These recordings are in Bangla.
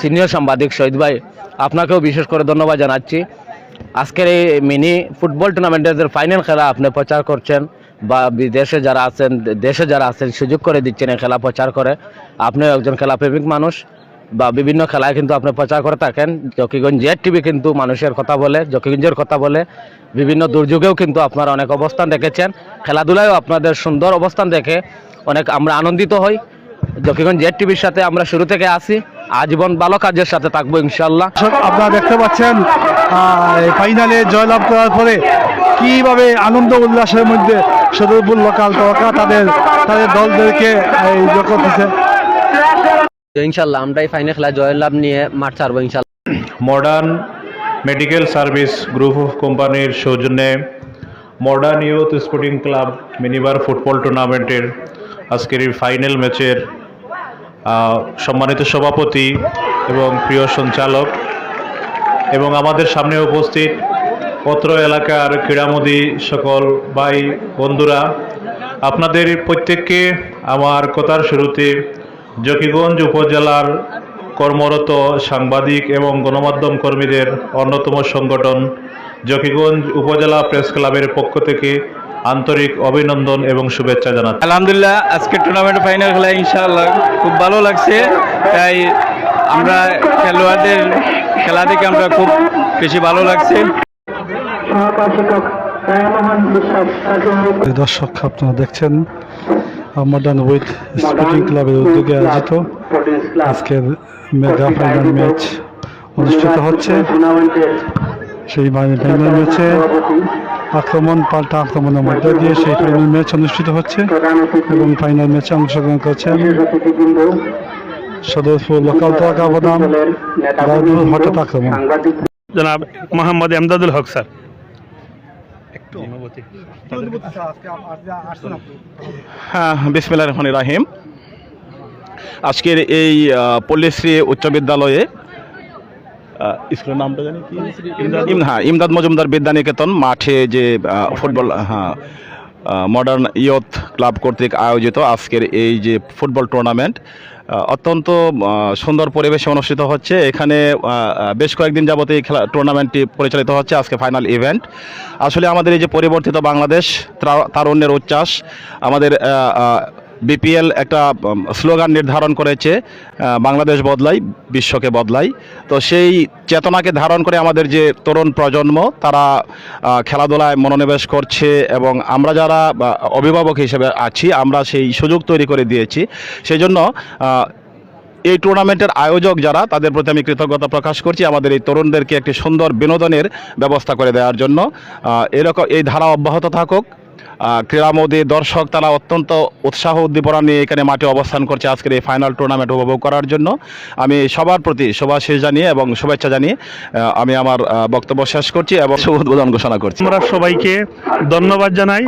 সিনিয়র সাংবাদিক শহীদ ভাই, আপনাকেও বিশেষ করে ধন্যবাদ জানাচ্ছি। আজকের এই মিনি ফুটবল টুর্নামেন্টের ফাইনাল খেলা আপনি প্রচার করছেন বা বিদেশে যারা আছেন, দেশে যারা আছেন সুযোগ করে দিচ্ছেন এই খেলা প্রচার করে। আপনি একজন খেলাপ্রেমিক মানুষ বা বিভিন্ন খেলায় কিন্তু আপনি প্রচার করে থাকেন। জকিগঞ্জ জেড টিভি কিন্তু মানুষের কথা বলে, জকিগঞ্জের কথা বলে। বিভিন্ন দুর্যোগেও কিন্তু আপনারা অনেক অবস্থান রেখেছেন, খেলাধুলায়ও আপনাদের সুন্দর অবস্থান দেখে অনেক আমরা আনন্দিত হই। জকিগঞ্জ জেড টিভির সাথে আমরা শুরু থেকে আসি, আজীবন ভালো কাজের সাথে থাকবো ইনশাল্লাহ। আপনারা দেখতে পাচ্ছেন ফাইনালে জয়লাভ করার পরে কিভাবে আনন্দ উল্লাসের মধ্যে সদরপুর লোকাল তরকা তাদের দলদেরকে করতেছে। ইনশাল্লাহ আমরা এই ফাইনাল খেলা জয়লাভ নিয়ে মাঠ ছাড়বো ইনশাল্লাহ। Modern medical service group of কোম্পানির সৌজন্যে modern youth sporting club minibar football টুর্নামেন্টের আজকের এই ফাইনাল ম্যাচের সম্মানিত সভাপতি এবং প্রিয় সঞ্চালক এবং আমাদের সামনে উপস্থিত অত্র এলাকার ক্রীড়ামোদী সকল ভাই বন্ধুরা, আপনাদের প্রত্যেককে আমার কথার শুরুতে জকিগঞ্জ উপজেলার কর্মরত সাংবাদিক এবং গণমাধ্যম কর্মীদের অন্যতম সংগঠন জকিগঞ্জ উপজেলা প্রেস ক্লাবের পক্ষ থেকে আন্তরিক অভিনন্দন এবং শুভেচ্ছা জানাচ্ছি। আলহামদুলিল্লাহ, আজকে টুর্নামেন্ট ফাইনাল খেলা ইনশাআল্লাহ খুব ভালো লাগছে। তাই আমরা খেলোয়াড়দের খেলা দেখে আমরা খুব বেশি ভালো লাগছে। দর্শক, আপনারা দেখছেন মডার্ন উইথ স্পোর্টিং ক্লাবের উদ্যোগে আয়োজিত আজকের মেগা ফাইনাল ম্যাচ অনুষ্ঠিত হচ্ছে। সেই ফাইনাল ম্যাচে আক্রমণ পাল্টা আক্রমণের মধ্যে দিয়ে সেই ফাইনাল ম্যাচ অনুষ্ঠিত হচ্ছে এবং ফাইনাল ম্যাচে অংশগ্রহণ করছেন সদরপুর লোকাল তরকা বনাম রায়পুর হঠাৎ আক্রমণ। জনাব মোহাম্মদ এমদাদুল হক স্যার। হ্যাঁ, বিসমিল্লাহির রহমানির রহিম। আজকের এই পল্লীশ্রী উচ্চ বিদ্যালয়ে স্কুলের নামটা জানি কি, ইমদাদ মজুমদার বিদ্যানিকেতন মাঠে যে ফুটবল মডার্ন ইয়ুথ ক্লাব কর্তৃক আয়োজিত আজকের এই যে ফুটবল টুর্নামেন্ট অত্যন্ত সুন্দর পরিবেশে অনুষ্ঠিত হচ্ছে। এখানে বেশ কয়েকদিন যাবত এই খেলা টুর্নামেন্টটি পরিচালিত হচ্ছে। আজকে ফাইনাল ইভেন্ট। আসলে আমাদের এই যে পরিবর্তিত বাংলাদেশ, তারুণ্যের উচ্ছ্বাস, আমাদের বিপিএল একটা স্লোগান নির্ধারণ করেছে, বাংলাদেশ বদলাই বিশ্বকে বদলাই। তো সেই চেতনাকে ধারণ করে আমাদের যে তরুণ প্রজন্ম তারা খেলাধুলায় মনোনিবেশ করছে এবং আমরা যারা অভিভাবক হিসেবে আছি আমরা সেই সুযোগ তৈরি করে দিয়েছি। সেই জন্য এই টুর্নামেন্টের আয়োজক যারা তাদের প্রতি আমি কৃতজ্ঞতা প্রকাশ করছি আমাদের এই তরুণদেরকে একটি সুন্দর বিনোদনের ব্যবস্থা করে দেওয়ার জন্য। এরকম এই ধারা অব্যাহত থাকুক। ক্রীড়ামোদী দর্শক তারা অত্যন্ত উৎসাহ উদ্দীপনা নিয়ে এখানে মাঠে অবস্থান করছে আজকের এই ফাইনাল টুর্নামেন্ট উপভোগ করার জন্য। আমি সবার প্রতি শুভাশীষ জানিয়ে এবং শুভেচ্ছা জানিয়ে আমি আমার বক্তব্য শেষ করছি এবং শুভ উদ্বোধন ঘোষণা করছি। আমরা সবাইকে ধন্যবাদ জানাই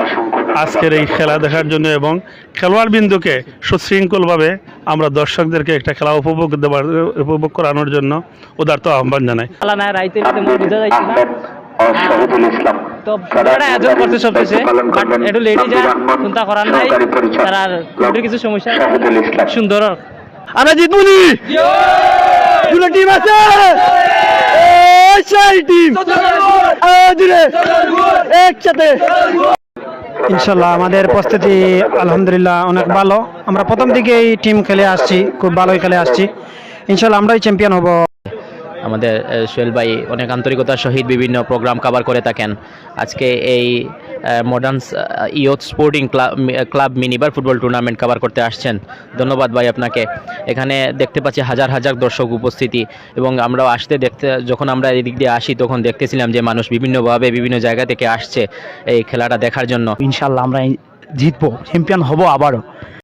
আজকের এই খেলা দেখার জন্য এবং খেলোয়াড় বিন্দুকে সুশৃঙ্খলভাবে আমরা দর্শকদেরকে একটা খেলা উপভোগ করানোর জন্য উদারত আহ্বান জানাই। আয়োজন করছে সবচেয়ে একটু লেটে যায়, চিন্তা করার নাই, তার কিছু সমস্যা সুন্দর। আমরা জিতবো নি, দুটো টিম আছে, টিম একসাথে। ইনশাল্লাহ আমাদের প্রস্তুতি আলহামদুলিল্লাহ অনেক ভালো। আমরা প্রথম দিকেই টিম খেলে আসছি, খুব ভালোই খেলে আসছি। ইনশাল্লাহ আমরাই চ্যাম্পিয়ন হব। আমাদের সোহেল ভাই অনেক আন্তরিকতার সহিত বিভিন্ন প্রোগ্রাম কভার করে থাকেন। আজকে এই modern youth sporting club minibar football tournament cover করতে আসছেন। ধন্যবাদ ভাই আপনাকে। এখানে দেখতে পাচ্ছি হাজার হাজার দর্শক উপস্থিতি এবং আমরা যখন আমরা এদিক দিয়ে আসি তখন দেখতেছিলাম যে মানুষ বিভিন্নভাবে বিভিন্ন জায়গা থেকে আসছে এই খেলাটা দেখার জন্য। ইনশাল্লাহ আমরা জিতবো, চ্যাম্পিয়ন হব আবারও।